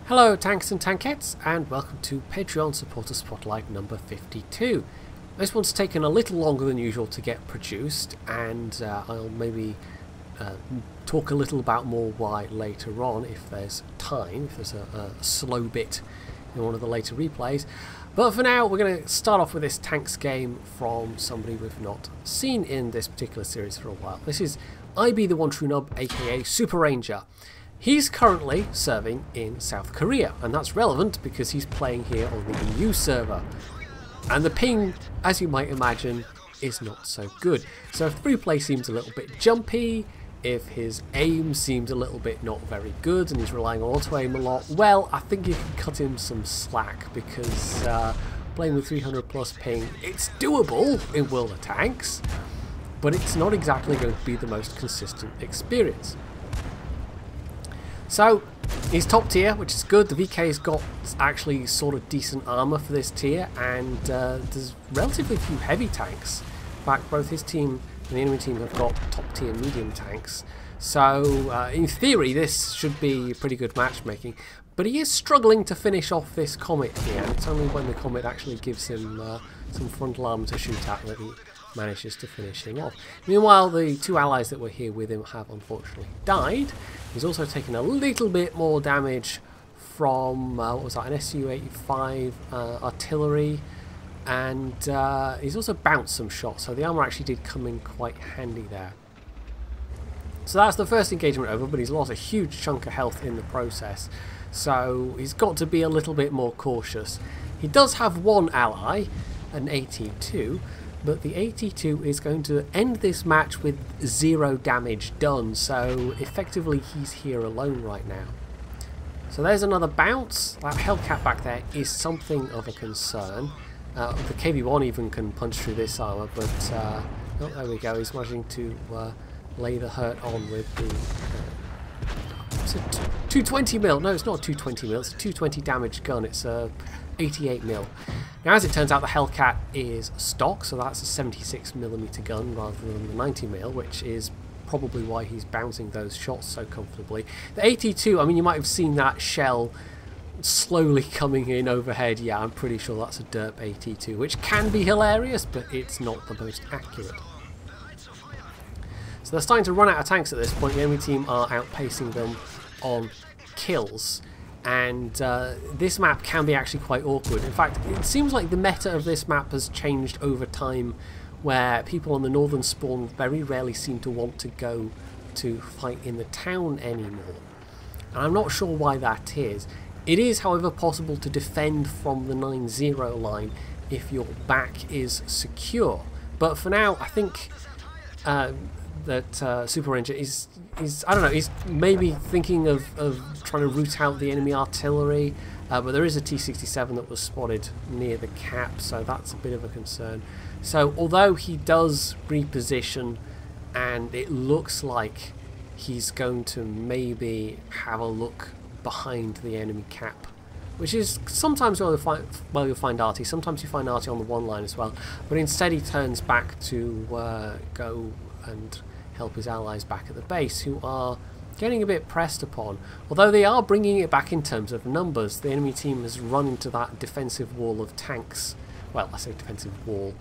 Hello tanks and tankettes, and welcome to Patreon Supporter Spotlight number 52. This one's taken a little longer than usual to get produced, and I'll maybe talk a little about more why later on if there's time, if there's a slow bit in one of the later replays. But for now, we're going to start off with this tanks game from somebody we've not seen in this particular series for a while. This is IB the One True Nub, aka Super Ranger. He's currently serving in South Korea, and that's relevant because he's playing here on the EU server. And the ping, as you might imagine, is not so good. So if the replay seems a little bit jumpy, if his aim seems a little bit not very good and he's relying on auto-aim a lot, well, I think you can cut him some slack because playing with 300 plus ping, it's doable in World of Tanks, but it's not exactly going to be the most consistent experience. So, he's top tier, which is good. The VK's got actually sort of decent armour for this tier, and there's relatively few heavy tanks. In fact, both his team and the enemy team have got top tier medium tanks. So, in theory, this should be pretty good matchmaking. But he is struggling to finish off this Comet here, and it's only when the Comet actually gives him some frontal armour to shoot at that he manages to finish him off. Meanwhile, the two allies that were here with him have unfortunately died. He's also taken a little bit more damage from, what was that, an Su-85 artillery, and he's also bounced some shots, so the armour actually did come in quite handy there. So that's the first engagement over, but he's lost a huge chunk of health in the process, so he's got to be a little bit more cautious. He does have one ally, an 82, but the 82 is going to end this match with 0 damage done, so effectively he's here alone right now. So there's another bounce. That Hellcat back there is something of a concern. The KV-1 even can punch through this armour, but oh, there we go, he's managing to lay the hurt on with the it's a 220mm. No, it's not a 220mm, it's a 220 damage gun. It's a 88mm. Now, as it turns out, the Hellcat is stock, so that's a 76mm gun rather than the 90mm, which is probably why he's bouncing those shots so comfortably. The 82, I mean, you might have seen that shell slowly coming in overhead. Yeah, I'm pretty sure that's a derp 82, which can be hilarious, but it's not the most accurate. So they're starting to run out of tanks at this point. The enemy team are outpacing them on kills. And this map can be actually quite awkward. In fact, it seems like the meta of this map has changed over time, where people on the northern spawn very rarely seem to want to go to fight in the town anymore. And I'm not sure why that is. It is, however, possible to defend from the 9-0 line if your back is secure. But for now, I think that Super Ranger is I don't know, he's maybe thinking of trying to root out the enemy artillery, but there is a T-67 that was spotted near the cap, so that's a bit of a concern. So although he does reposition and it looks like he's going to maybe have a look behind the enemy cap, which is sometimes where you'll find Artie, sometimes you find Artie on the one line as well, but instead he turns back to go and help his allies back at the base, who are getting a bit pressed upon. Although they are bringing it back in terms of numbers. The enemy team has run into that defensive wall of tanks. Well, I say defensive wall.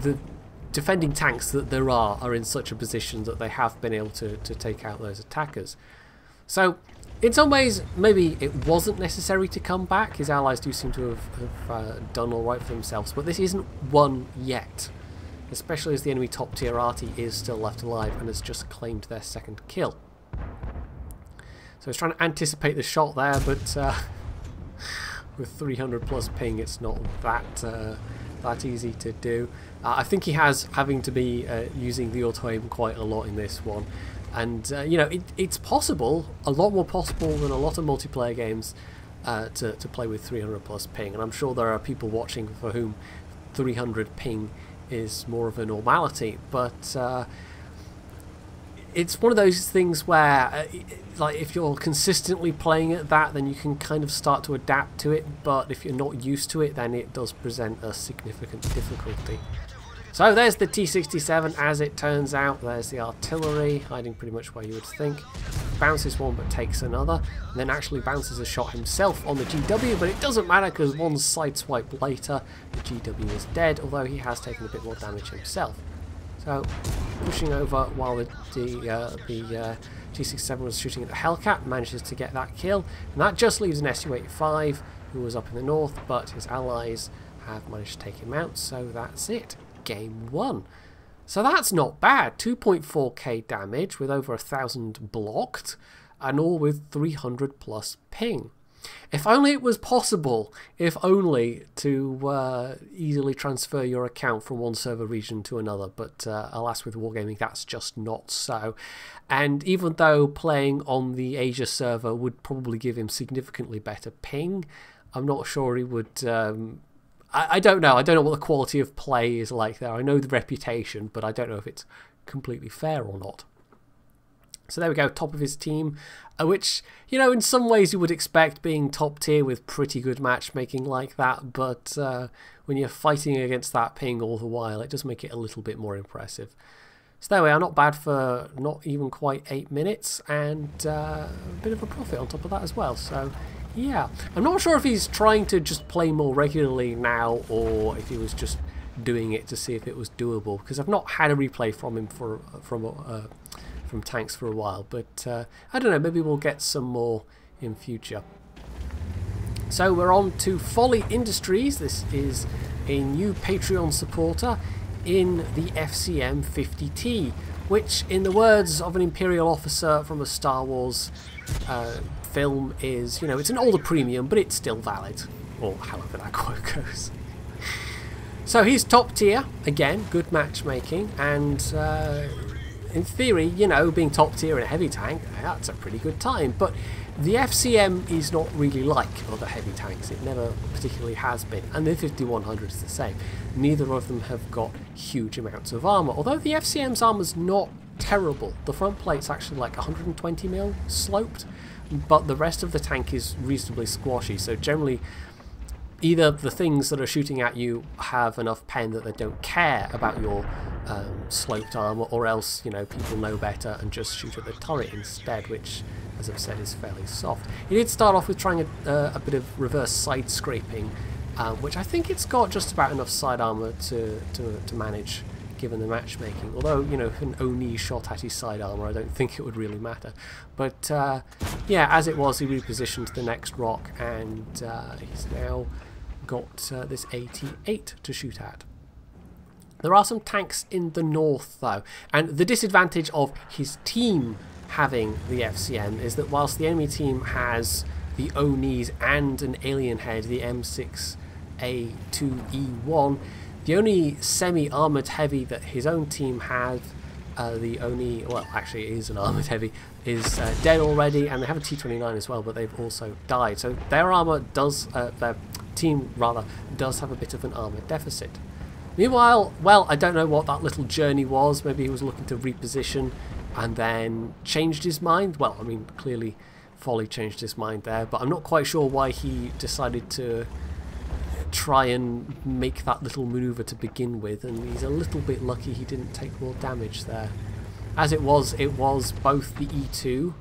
The defending tanks that there are in such a position that they have been able to take out those attackers. So, in some ways, maybe it wasn't necessary to come back. His allies do seem to have done alright for themselves, but this isn't won yet. Especially as the enemy top tier Artie is still left alive and has just claimed their second kill. So he's trying to anticipate the shot there, but with 300 plus ping it's not that easy to do. I think he has having to be using the auto aim quite a lot in this one, and you know, it's possible, a lot more possible than a lot of multiplayer games to play with 300 plus ping, and I'm sure there are people watching for whom 300 ping is more of a normality, but it's one of those things where like if you're consistently playing at that, then you can kind of start to adapt to it, but if you're not used to it, then it does present a significant difficulty. So there's the T-67, as it turns out. There's the artillery hiding pretty much where you would think. bounces one but takes another, and then actually bounces a shot himself on the GW, but it doesn't matter because one sideswipe later, the GW is dead, although he has taken a bit more damage himself. So, pushing over while the G67 was shooting at the Hellcat, manages to get that kill, and that just leaves an Su-85 who was up in the north, but his allies have managed to take him out, so that's it. Game 1. So that's not bad. 2.4k damage with over 1,000 blocked, and all with 300 plus ping. If only it was possible, if only, to easily transfer your account from one server region to another, but alas, with Wargaming that's just not so. And even though playing on the Asia server would probably give him significantly better ping, I'm not sure he would... I don't know. I don't know what the quality of play is like there. I know the reputation, but I don't know if it's completely fair or not. So there we go, top of his team, which, you know, in some ways you would expect being top tier with pretty good matchmaking like that, but when you're fighting against that ping all the while, it does make it a little bit more impressive. So there we are, not bad for not even quite 8 minutes, and a bit of a profit on top of that as well. So yeah, I'm not sure if he's trying to just play more regularly now, or if he was just doing it to see if it was doable, because I've not had a replay from him from tanks for a while, but I don't know, maybe we'll get some more in future. So we're on to Folly Industries. This is a new Patreon supporter in the FCM 50T, which, in the words of an Imperial officer from a Star Wars film, is, you know, it's an older premium, but it's still valid, or however that quote goes. So he's top tier, again, good matchmaking, and in theory, you know, being top tier in a heavy tank, that's a pretty good time, but the FCM is not really like other heavy tanks. It never particularly has been, and the 5100 is the same. Neither of them have got huge amounts of armour, although the FCM's armour's not terrible. The front plate's actually like 120mm sloped, but the rest of the tank is reasonably squashy, so generally either the things that are shooting at you have enough pen that they don't care about your sloped armour, or else, you know, people know better and just shoot at the turret instead, which, as I've said, is fairly soft. He did start off with trying a bit of reverse side scraping, which I think it's got just about enough side armour to manage, given the matchmaking. Although, you know, if an Oni shot at his side armour, I don't think it would really matter. But yeah, as it was, he repositioned to the next rock, and he's now got this 88 to shoot at. There are some tanks in the north though, and the disadvantage of his team having the FCM is that whilst the enemy team has the Onis and an alien head, the M6A2E1, the only semi-armoured heavy that his own team has, the Oni, well actually it is an armoured heavy, is dead already, and they have a T29 as well, but they've also died. So their armour does, their team rather, does have a bit of an armour deficit. Meanwhile, well, I don't know what that little journey was. Maybe he was looking to reposition and then changed his mind. Well, I mean, clearly Folly changed his mind there, but I'm not quite sure why he decided to try and make that little manoeuvre to begin with, and he's a little bit lucky he didn't take more damage there. As it was both the E2,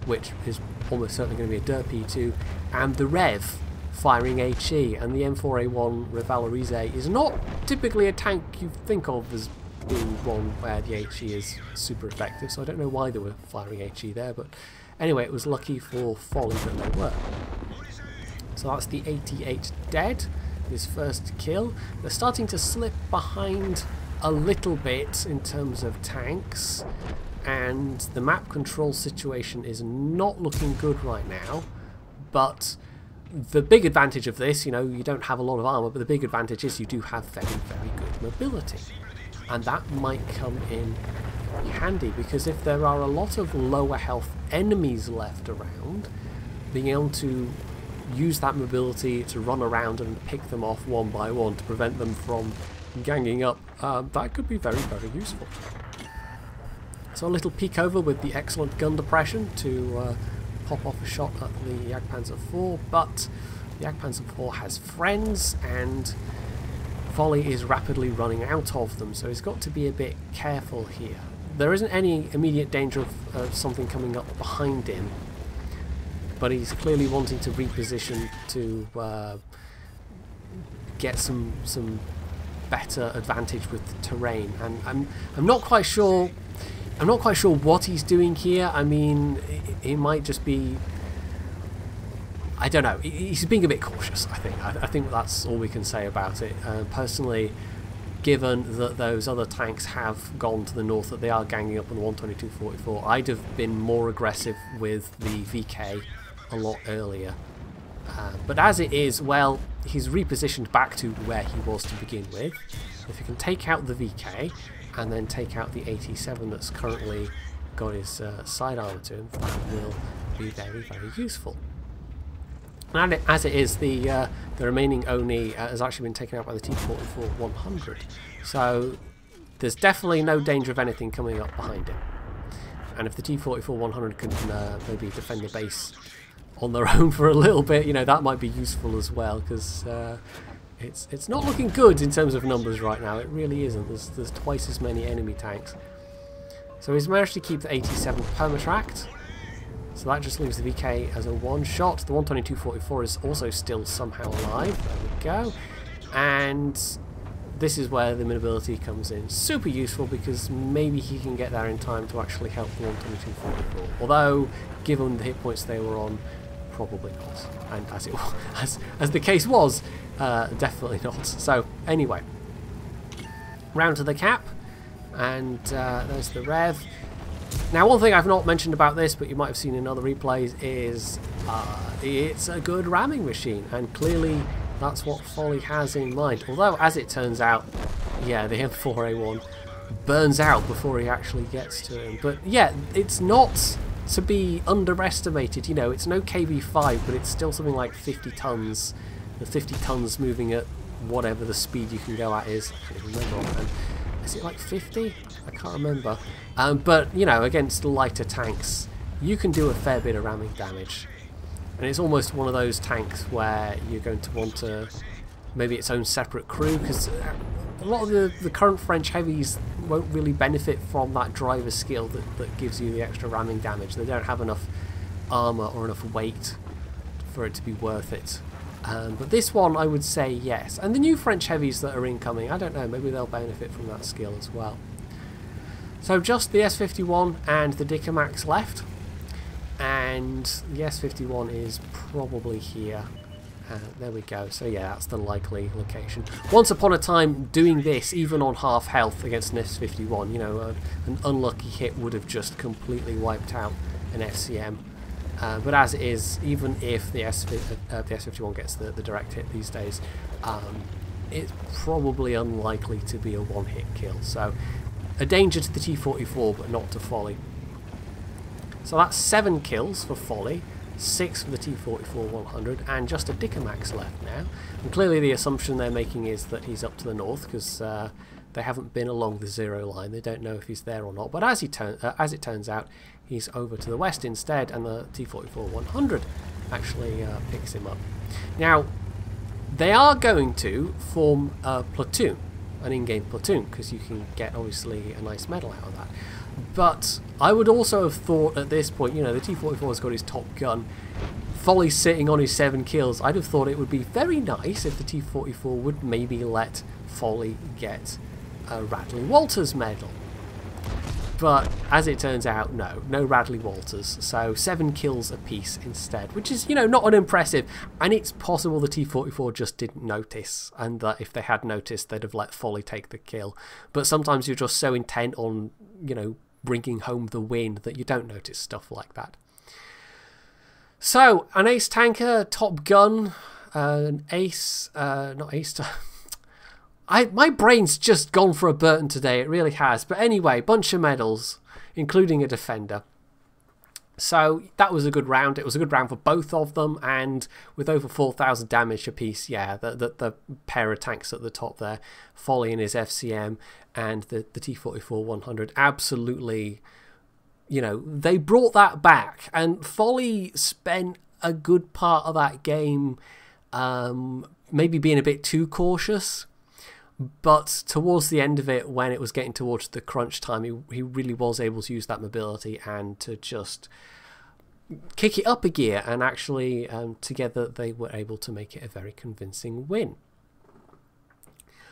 which is almost certainly going to be a derp E2, and the Rev firing HE, and the M4A1 Revalorise is not typically a tank you think of as being one where the HE is super effective, so I don't know why they were firing HE there, but anyway, it was lucky for Folly that they were. So that's the 88 dead, his first kill. They're starting to slip behind a little bit in terms of tanks, and the map control situation is not looking good right now, but the big advantage of this, you know, you don't have a lot of armour, but the big advantage is you do have very, very good mobility. And that might come in handy, because if there are a lot of lower health enemies left around, being able to use that mobility to run around and pick them off one by one to prevent them from ganging up, that could be very, very useful. So a little peek over with the excellent gun depression to pop off a shot at the Jagdpanzer IV, but the Jagdpanzer IV has friends, and Folly is rapidly running out of them, so he's got to be a bit careful here. there isn't any immediate danger of something coming up behind him, but he's clearly wanting to reposition to get some better advantage with the terrain. And I'm not quite sure. I'm not quite sure what he's doing here. I mean, it might just be, I don't know. He's being a bit cautious, I think. I think that's all we can say about it. Personally, given that those other tanks have gone to the north, that they are ganging up on the 122-44, I'd have been more aggressive with the VK a lot earlier. But as it is, well, he's repositioned back to where he was to begin with. If he can take out the VK and then take out the 87 that's currently got his side armor to him, that will be very, very useful. And as it is, the remaining Oni has actually been taken out by the T-44-100. So there's definitely no danger of anything coming up behind him. And if the T-44-100 can maybe defend the base on their own for a little bit, you know, that might be useful as well, because it's not looking good in terms of numbers right now. It really isn't. There's twice as many enemy tanks. So he's managed to keep the 87 permatracked. So that just leaves the VK as a one-shot. The 122-44 is also still somehow alive. There we go. And this is where the mobility comes in. Super useful, because maybe he can get there in time to actually help the 122-44. Although, given the hit points they were on, probably not. And as the case was, definitely not. So anyway, round to the cap, and there's the Rev. Now, one thing I've not mentioned about this, but you might have seen in other replays, is it's a good ramming machine, and clearly that's what Folly has in mind. Although, as it turns out, yeah, the M4A1 burns out before he actually gets to him. But yeah, it's not to be underestimated. You know, it's no KV-5, but it's still something like 50 tons. The 50 tons moving at whatever the speed you can go at is. I can't remember offhand. Is it like 50? I can't remember. But, you know, against lighter tanks, you can do a fair bit of ramming damage. And it's almost one of those tanks where you're going to want to, maybe its own separate crew, because a lot of the current French heavies won't really benefit from that driver skill that gives you the extra ramming damage. They don't have enough armour or enough weight for it to be worth it. But this one, I would say yes. And the new French heavies that are incoming, I don't know, maybe they'll benefit from that skill as well. So just the S51 and the Dicamax left. And the S51 is probably here. There we go. So yeah, that's the likely location. Once upon a time, doing this, even on half health against an S51, you know, an unlucky hit would have just completely wiped out an FCM. But as it is, even if the S51 gets the direct hit these days, it's probably unlikely to be a one-hit kill. So a danger to the T-44, but not to Folly. So that's 7 kills for Folly, 6 for the T-44-100, and just a Dicamax left now. And clearly the assumption they're making is that he's up to the north, because they haven't been along the 0 line. They don't know if he's there or not. But as it turns out, he's over to the west instead, and the T-44-100 actually picks him up. Now, they are going to form a platoon, an in-game platoon, because you can get, obviously, a nice medal out of that. But I would also have thought at this point, you know, the T-44 has got his top gun, Folly's sitting on his 7 kills. I'd have thought it would be very nice if the T-44 would maybe let Folly get a Radley Walters medal. But as it turns out, no Radley Walters. So 7 kills apiece instead, which is, you know, not unimpressive. And it's possible the T-44 just didn't notice, and that if they had noticed, they'd have let Folly take the kill. But sometimes you're just so intent on, you know, bringing home the win that you don't notice stuff like that. So, an ace tanker, top gun, an ace, not ace, my brain's just gone for a Burton today, it really has. But anyway, bunch of medals, including a defender. So that was a good round. It was a good round for both of them, and with over 4,000 damage apiece, yeah, the pair of tanks at the top there, Folly and his FCM, and the T-44-100, absolutely, you know, they brought that back. And Folly spent a good part of that game maybe being a bit too cautious. But towards the end of it, when it was getting towards the crunch time, he really was able to use that mobility and to just kick it up a gear, and actually together they were able to make it a very convincing win.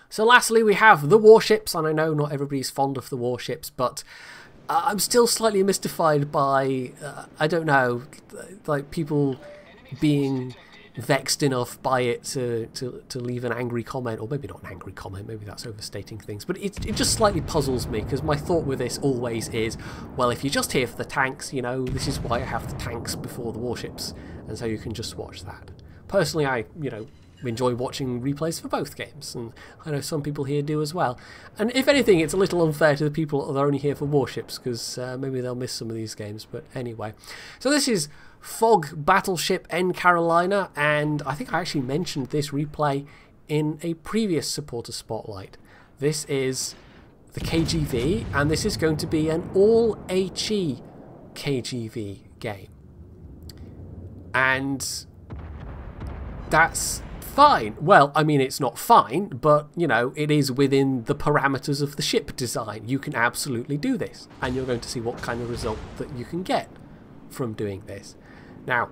So lastly we have the warships, and I know not everybody's fond of the warships, but I'm still slightly mystified by, I don't know, like people being vexed enough by it to leave an angry comment, or maybe not an angry comment, maybe that's overstating things, but it just slightly puzzles me, because my thought with this always is, well, if you're just here for the tanks, you know, this is why I have the tanks before the warships, and so you can just watch that. Personally, I, you know, enjoy watching replays for both games, and I know some people here do as well. And if anything, it's a little unfair to the people that are only here for warships, because maybe they'll miss some of these games, but anyway. So this is Fog Battleship N Carolina, and I think I actually mentioned this replay in a previous supporter spotlight. This is the KGV, and this is going to be an all HE KGV game. And that's fine. Well, I mean, it's not fine, but, you know, it is within the parameters of the ship design. You can absolutely do this, and you're going to see what kind of result that you can get from doing this. Now,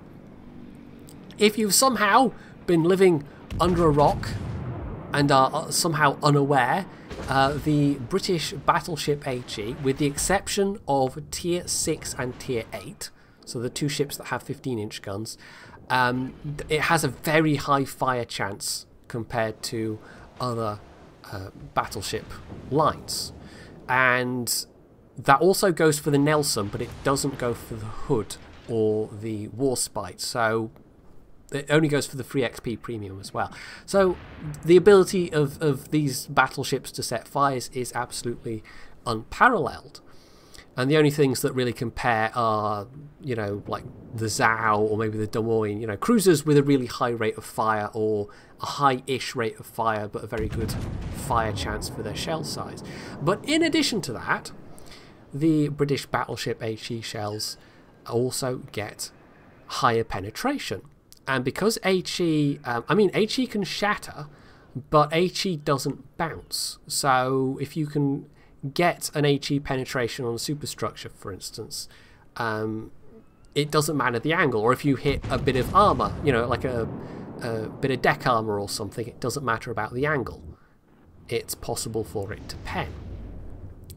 if you've somehow been living under a rock and are somehow unaware, the British Battleship HE, with the exception of Tier 6 and Tier 8, so the two ships that have 15-inch guns, it has a very high fire chance compared to other battleship lines. And that also goes for the Nelson, but it doesn't go for the Hood or the Warspite. So it only goes for the free XP premium as well. So the ability of these battleships to set fires is absolutely unparalleled. And the only things that really compare are, you know, like the Zhao or maybe the Des Moines, you know, cruisers with a really high rate of fire, or a high-ish rate of fire, but a very good fire chance for their shell size. But in addition to that, the British Battleship HE shells also get higher penetration. And because HE, I mean, HE can shatter, but HE doesn't bounce. So if you can get an HE penetration on a superstructure, for instance, it doesn't matter the angle. Or if you hit a bit of armour, you know, like a bit of deck armour or something, it doesn't matter about the angle. It's possible for it to pen.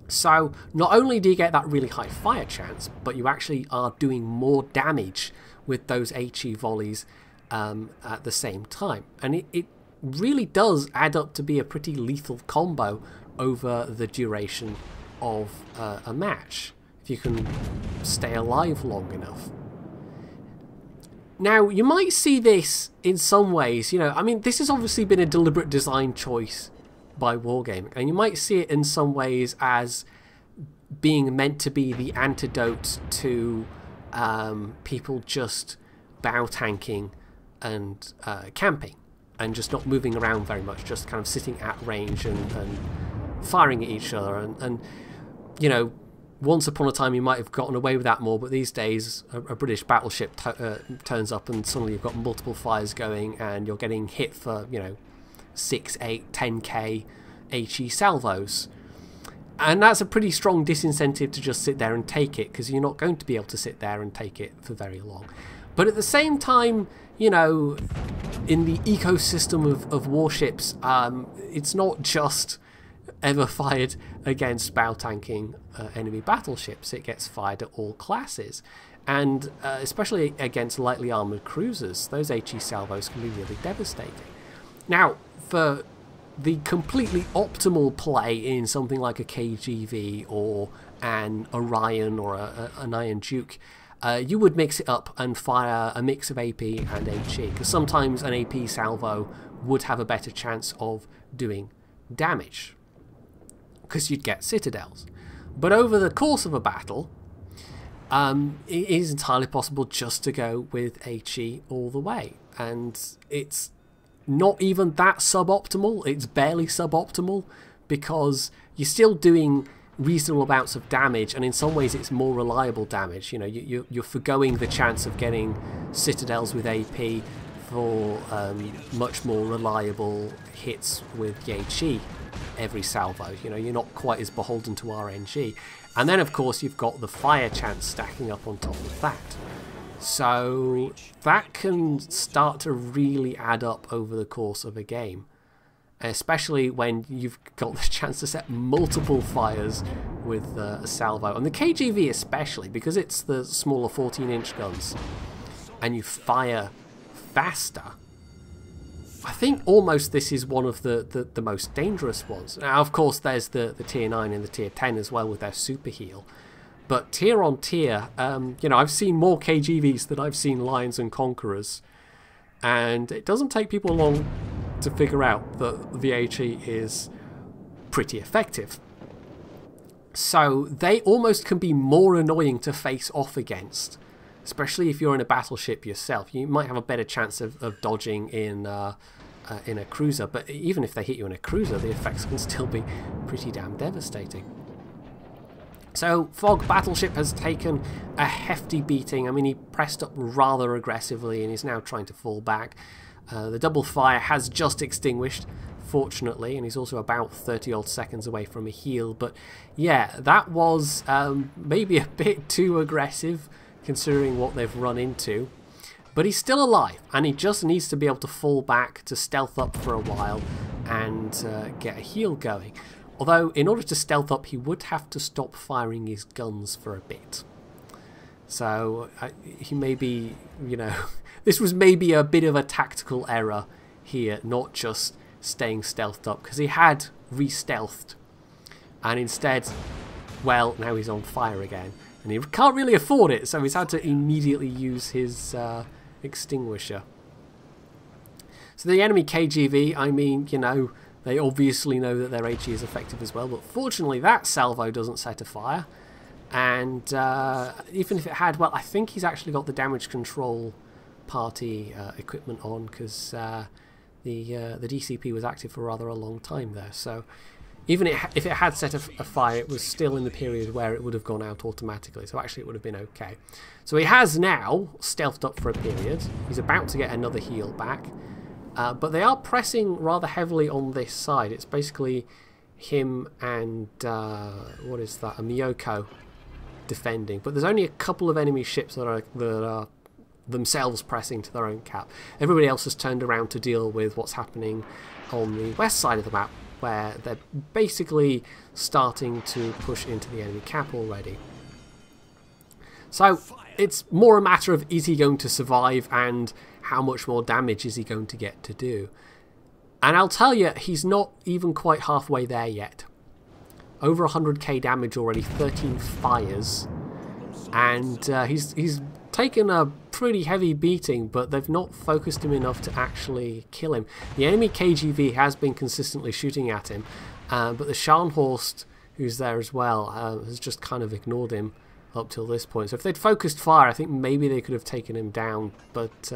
So not only do you get that really high fire chance, but you actually are doing more damage with those HE volleys at the same time. And it really does add up to be a pretty lethal combo over the duration of a match, if you can stay alive long enough. Now, you might see this in some ways, you know, I mean, this has obviously been a deliberate design choice by Wargaming, and you might see it in some ways as being meant to be the antidote to people just bow tanking and camping, and just not moving around very much, just kind of sitting at range and firing at each other. And you know, once upon a time you might have gotten away with that more, but these days a British battleship turns up and suddenly you've got multiple fires going, and you're getting hit for, you know, 6, 8, 10k HE salvos. And that's a pretty strong disincentive to just sit there and take it, because you're not going to be able to sit there and take it for very long. But at the same time, you know, in the ecosystem of warships, it's not just ever fired against bow tanking enemy battleships. It gets fired at all classes, and especially against lightly armoured cruisers, those HE salvos can be really devastating. Now, for the completely optimal play in something like a KGV or an Orion or an Iron Duke, you would mix it up and fire a mix of AP and HE, because sometimes an AP salvo would have a better chance of doing damage, because you'd get citadels. But over the course of a battle, it is entirely possible just to go with HE all the way, and it's not even that suboptimal. It's barely suboptimal, because you're still doing reasonable amounts of damage, and in some ways it's more reliable damage. You know, you're forgoing the chance of getting citadels with AP for much more reliable hits with the HE every salvo. You know, you're not quite as beholden to RNG. And then, of course, you've got the fire chance stacking up on top of that. So that can start to really add up over the course of a game. Especially when you've got the chance to set multiple fires with a salvo. And the KGV especially, because it's the smaller 14-inch guns, and you fire faster, I think almost this is one of the most dangerous ones. Now, of course, there's the tier 9 and the tier 10 as well with their super heal. But tier on tier, you know, I've seen more KGVs than I've seen Lions and Conquerors. And it doesn't take people long to figure out that the HE is pretty effective. So they almost can be more annoying to face off against, especially if you're in a battleship yourself. You might have a better chance of dodging in a cruiser, but even if they hit you in a cruiser, the effects can still be pretty damn devastating. So Fog Battleship has taken a hefty beating. I mean, he pressed up rather aggressively and is now trying to fall back. The double fire has just extinguished, fortunately, and he's also about 30 odd seconds away from a heal. But yeah, that was maybe a bit too aggressive considering what they've run into. But he's still alive, and he just needs to be able to fall back to stealth up for a while and get a heal going. Although, in order to stealth up, he would have to stop firing his guns for a bit. So, he may be, you know, this was maybe a bit of a tactical error here, not just staying stealthed up, because he had re-stealthed. And instead, well, now he's on fire again. And he can't really afford it, so he's had to immediately use his extinguisher. So the enemy KGV, I mean, you know, they obviously know that their HE is effective as well, but fortunately that salvo doesn't set a fire. And even if it had, well, I think he's actually got the damage control party equipment on, because the DCP was active for rather a long time there. So even if it had set a fire, it was still in the period where it would have gone out automatically. So actually it would have been okay. So he has now stealthed up for a period. He's about to get another heal back. But they are pressing rather heavily on this side. It's basically him and, what is that, a Miyoko defending. But there's only a couple of enemy ships that are themselves pressing to their own cap. Everybody else has turned around to deal with what's happening on the west side of the map, where they're basically starting to push into the enemy cap already. So it's more a matter of, is he going to survive and how much more damage is he going to get to do? And I'll tell you, he's not even quite halfway there yet. Over 100k damage already, 13 fires, and he's taken a pretty heavy beating, but they've not focused him enough to actually kill him. The enemy KGV has been consistently shooting at him, but the Scharnhorst, who's there as well, has just kind of ignored him up till this point. So if they'd focused fire, I think maybe they could have taken him down. But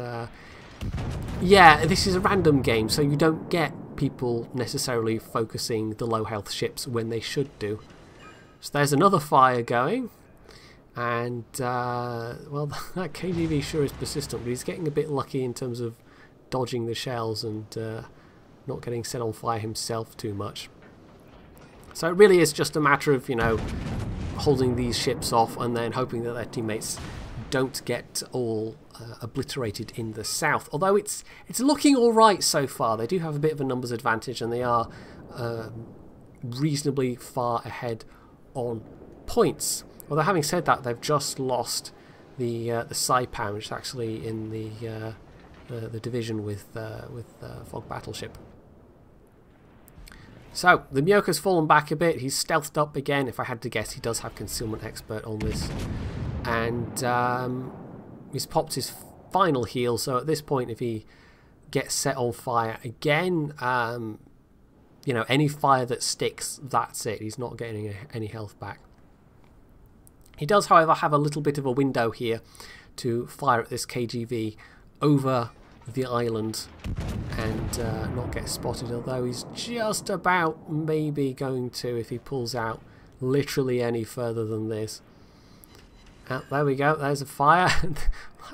yeah, this is a random game, so you don't get people necessarily focusing the low health ships when they should do. So there's another fire going. And, well, that KGV sure is persistent, but he's getting a bit lucky in terms of dodging the shells and not getting set on fire himself too much. So it really is just a matter of, you know, holding these ships off and then hoping that their teammates don't get all obliterated in the south. Although it's looking alright so far. They do have a bit of a numbers advantage, and they are reasonably far ahead on points. Although having said that, they've just lost the Saipan, which is actually in the division with Fog Battleship. So the Miyoko's fallen back a bit. He's stealthed up again. If I had to guess, he does have Concealment Expert on this, and he's popped his final heal. So at this point, if he gets set on fire again, you know, any fire that sticks, that's it. He's not getting any health back. He does, however, have a little bit of a window here to fire at this KGV over the island and not get spotted, although he's just about maybe going to if he pulls out literally any further than this. There we go, there's a fire.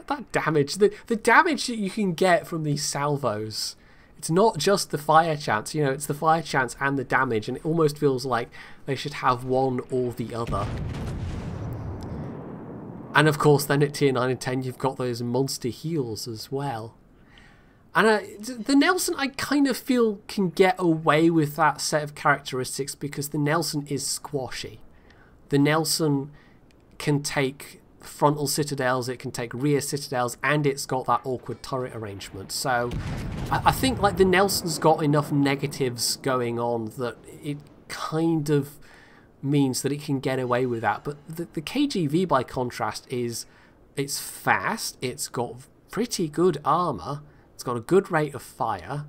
That damage, the damage that you can get from these salvos It's not just the fire chance, you know, it's the fire chance and the damage, and it almost feels like they should have one or the other. And of course then at tier 9 and 10 you've got those monster heals as well. And the Nelson, I kind of feel, can get away with that set of characteristics because the Nelson is squashy. The Nelson can take frontal citadels, it can take rear citadels, and it's got that awkward turret arrangement. So I think like the Nelson's got enough negatives going on that it kind of means that it can get away with that. But the KGV, by contrast, it's fast, it's got pretty good armor, it's got a good rate of fire,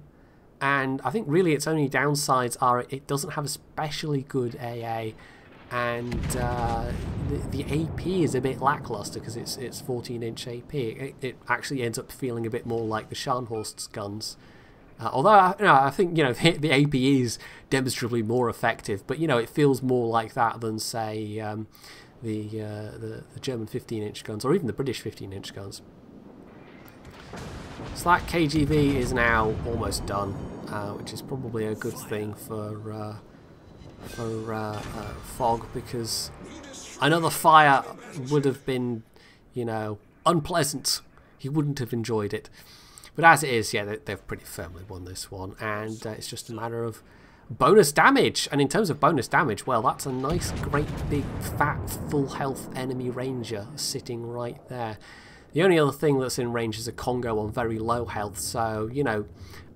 and I think really its only downsides are it doesn't have especially good AA, and the AP is a bit lackluster because it's 14-inch AP. It actually ends up feeling a bit more like the Scharnhorst's guns. Although I think the AP is demonstrably more effective, but it feels more like that than say the German 15-inch guns or even the British 15-inch guns. So that KGV is now almost done, which is probably a good thing for Fog, because another fire would have been, unpleasant. He wouldn't have enjoyed it. But as it is, yeah, they've pretty firmly won this one, and it's just a matter of bonus damage. And in terms of bonus damage, well, that's a nice, great, big, fat, full health enemy ranger sitting right there. The only other thing that's in range is a Congo on very low health, so,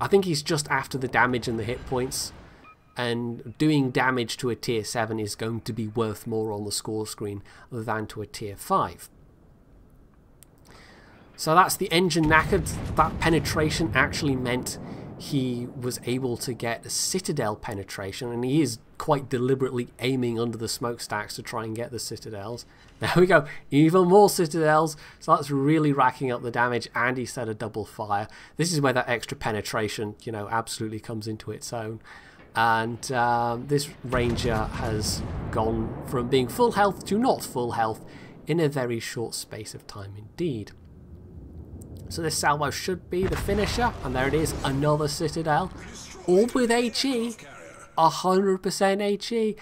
I think he's just after the damage and the hit points, and doing damage to a tier 7 is going to be worth more on the score screen than to a tier 5. So that's the engine knackered. That penetration actually meant he was able to get a citadel penetration, and he is quite deliberately aiming under the smokestacks to try and get the citadels. There we go, even more citadels, so that's really racking up the damage, and he set a double fire. This is where that extra penetration, absolutely comes into its own. And this ranger has gone from being full health to not full health in a very short space of time indeed. So this salvo should be the finisher, and there it is, another citadel, all with HE, 100% HE,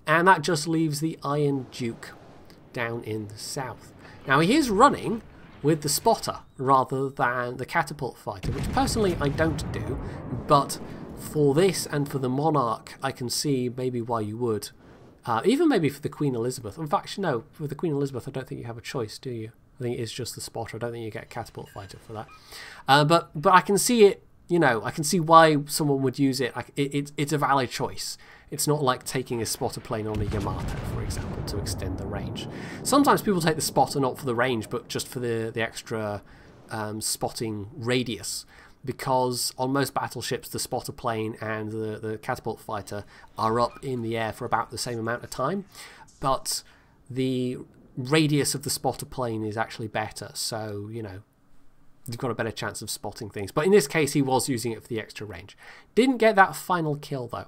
and that just leaves the Iron Duke down in the south. Now he is running with the spotter rather than the catapult fighter, which personally I don't do, but for this and for the Monarch I can see maybe why you would. Even maybe for the Queen Elizabeth. In fact, no, for the Queen Elizabeth I don't think you have a choice, do you? I think it is just the spotter. I don't think you get a catapult fighter for that. But I can see it, I can see why someone would use it. It's a valid choice. It's not like taking a spotter plane on a Yamato, for example, to extend the range. Sometimes people take the spotter not for the range, but just for the extra spotting radius. Because on most battleships, the spotter plane and the catapult fighter are up in the air for about the same amount of time. But the radius of the spotter plane is actually better, so you've got a better chance of spotting things. But in this case he was using it for the extra range. Didn't get that final kill though.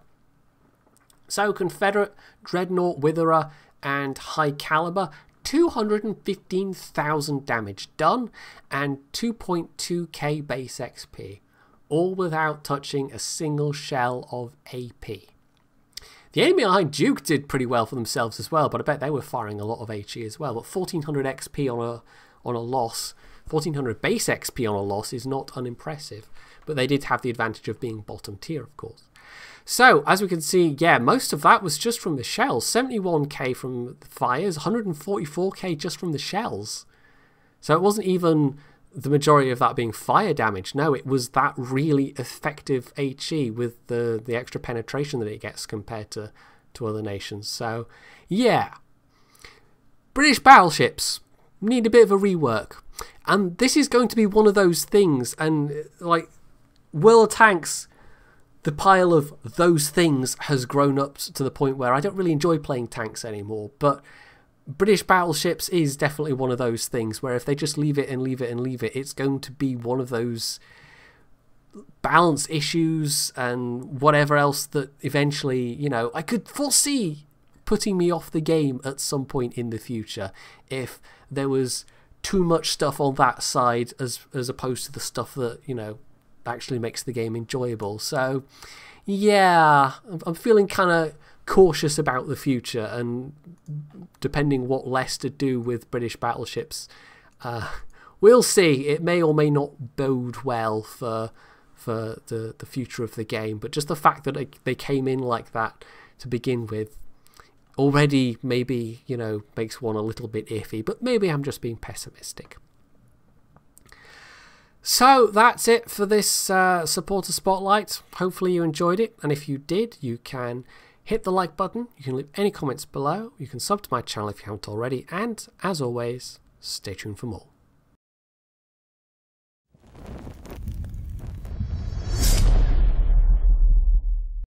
So Confederate Dreadnought, Witherer and High Caliber, 215,000 damage done and 2.2k base XP, all without touching a single shell of AP. The enemy behind Duke did pretty well for themselves as well, but I bet they were firing a lot of HE as well. But 1400 XP on a loss, 1400 base XP on a loss is not unimpressive. But they did have the advantage of being bottom tier, of course. So, as we can see, yeah, most of that was just from the shells. 71k from the fires, 144k just from the shells. So it wasn't even the majority of that being fire damage. No, it was that really effective HE with the extra penetration that it gets compared to other nations. So, yeah. British battleships need a bit of a rework. And this is going to be one of those things. And, like, World Tanks, the pile of those things has grown up to the point where I don't really enjoy playing tanks anymore. But British battleships is definitely one of those things where if they just leave it and leave it and leave it, it's going to be one of those balance issues and whatever else that eventually, I could foresee putting me off the game at some point in the future if there was too much stuff on that side as opposed to the stuff that, actually makes the game enjoyable. So yeah, I'm feeling kind of cautious about the future, and depending what Leicester do with British battleships, we'll see. It may or may not bode well for the future of the game, but just the fact that they came in like that to begin with already maybe, you know, makes one a little bit iffy, but maybe I'm just being pessimistic. So that's it for this supporter spotlight. Hopefully you enjoyed it, and if you did, you can hit the like button, you can leave any comments below, you can sub to my channel if you haven't already, and as always, stay tuned for more.